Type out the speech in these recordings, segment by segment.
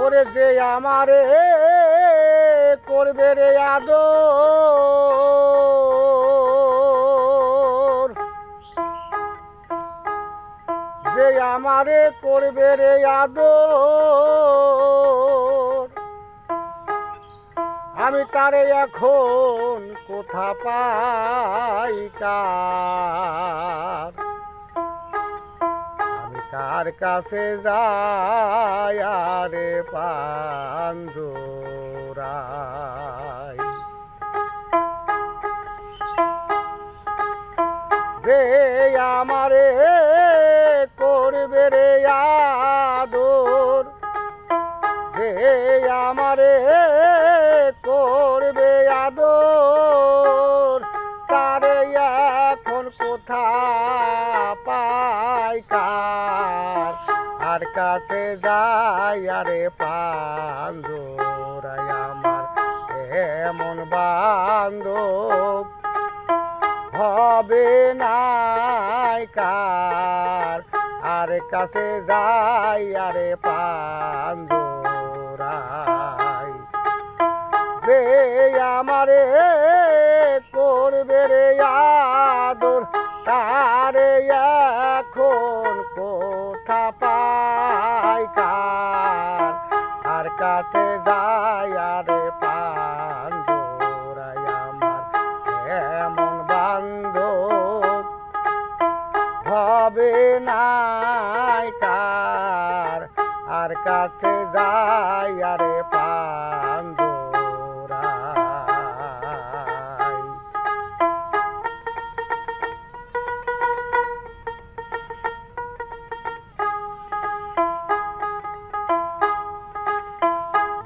ওরে যে আমারে করবে রে আদর, যে আমারে করবে রে আদর, আমি তারে এখন কোথা পাই কার, আমি কার কাছে যাই আরে পাঞ্জরাই, যে আমারে করবে রে আদর, যে আমারে করবে আদর, তারে এখন কোথা পাই কার, আর কাছে যাই আরে পাঞ্জরাই, আমার এমন বান্ধব হবে নাই কার, আর কাছে যাই আরে পাঞ্জরাই, যে আমারে করবে রে আদর, তারে এখন কোথা পাই কার, আর কাছে যাই আরে পাঞ্জরাই, আমার এমন বান্ধব হবে নাই কার, আর কাছে যাই আরে পাঞ্জরাই।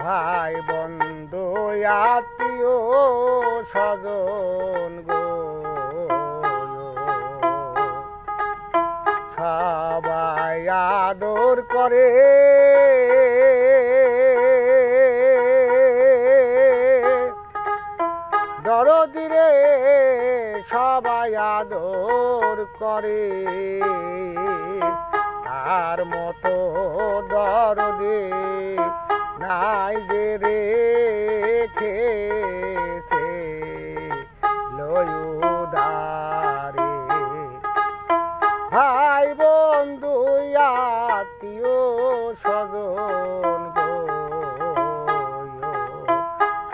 ভাই বন্ধু আত্মীয় স্বজন গো, সবাই আদর করে, দরদি রে সবাই আদর করে, তার মতো দরদি নাই যে রেখেছে লয়ুদারে, ভাই বন্ধু আত্মীয় স্বজন গো,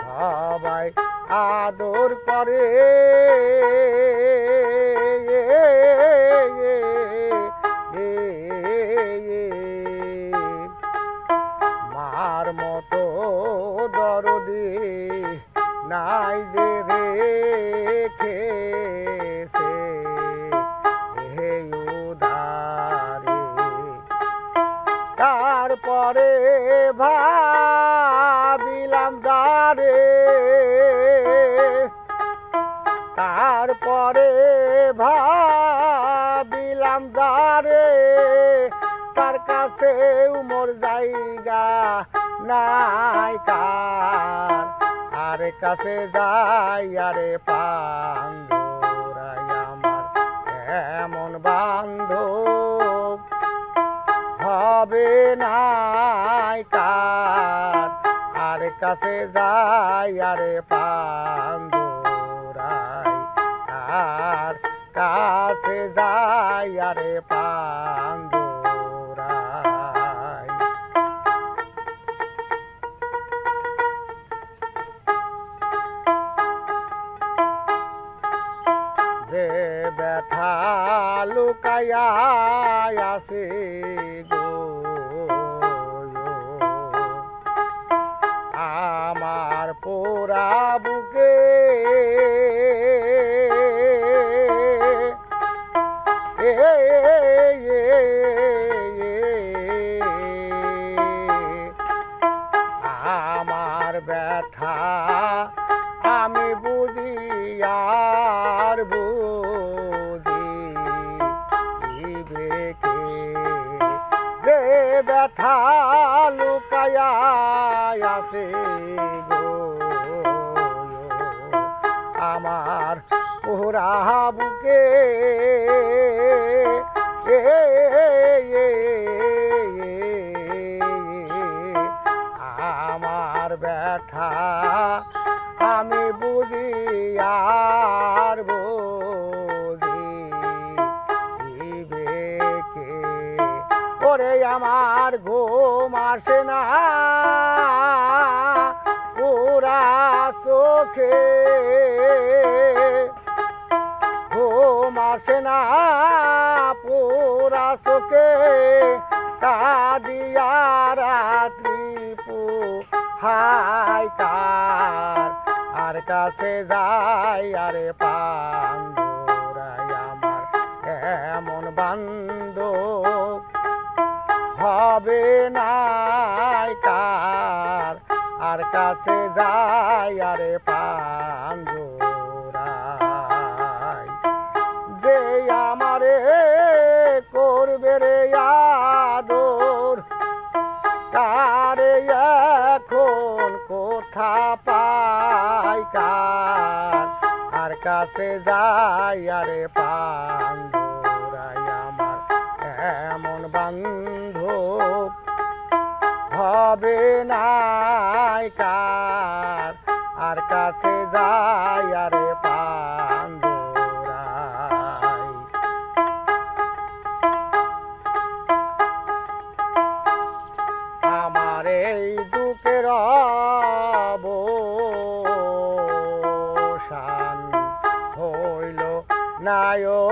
সবাই আদর করে, মার মতো দরদি নাই যে রেখেছে উদারে, তারপরে ভাবিলাম যারে, তারপরে ভাবিলাম যারে, তার কাছে মোর জায়গা নাই কার, আর কাছে যাই আরে পাঞ্জরাই, আমার এমন বান্ধব হবে নাই কার, আর কাছে যাই আরে পাঞ্জরাই, আর কাছে যাই আরে পাঞ্জরাই। যে ব্যথা লুকাইয়া আছে গো, আমার পোড়া বুকে, আমার ব্যথা আমি বুঝি আর বুঝি বিবেকে, যে ব্যথা লুকায়া আছে গো, আমার পোড়া বুকে, ব্যথা আমি বুঝি আর বুঝিবে কে। ওরে আমার ঘুম আসে না পুরা চোখে, ঘুম আসে না পুরা চোখে, কাঁদিয়া রাত্রি পুহাই কার আর কাছে যাই আরে পাঞ্জুরাই আমার এমন বান্ধব হবে নাই কার আর কাছে যাই আরে পাঞ্জুরাই যে আমারে করবে রে আদর কারে এখন কোথা পাই কার আর কাছে যাই আরে পাঞ্জুরাই আমার এমন বান্ধব হবে নাই কার আর কাছে যাই আরে পাঞ্জুরাই। আমার এই দুঃখের অবসান হইল নায়কার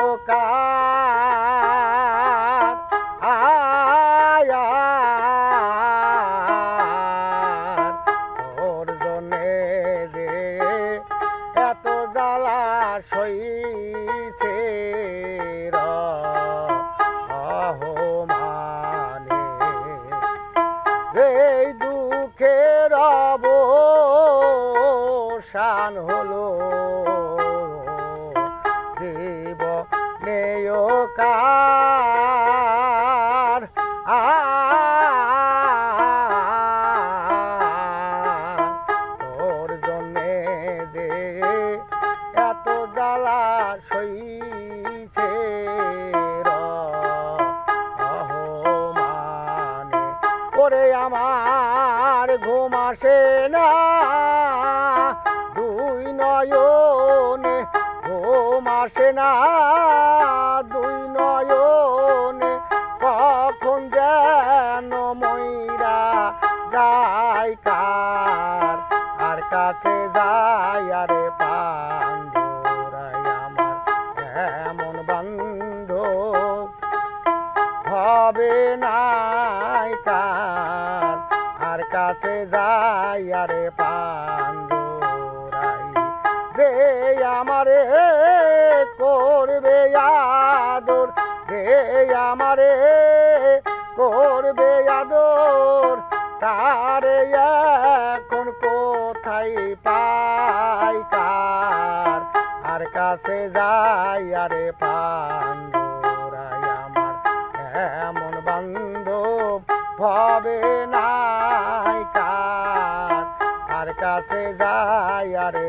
আয়ার তোর জন্যে যে এত জ্বালা সইছে রহমানে, এই দুঃখের অবসান হলো জীবনেও কার তোর জন্যে যে এত জ্বালা সইছে রহমানে। ওরে আমার ঘুম আসে না দুই নয়নে, ঘুম আসে না দুই নয়নে, কখন যেন মইরা যাই কার আর কাছে যাই আরে পাঞ্জুরাই আমার এমন বান্ধব হবে নাই কার আর কাছে যাই আরে পাঞ্জুরাই যে আমারে করবে আদর, যে আমারে করবে আদর তারে এখন কোথায় পাই কার আর কাছে যাই আরে পাঞ্জুরাই আমার এমন বান্ধব হবে নাই কার আর কাছে যাই আরে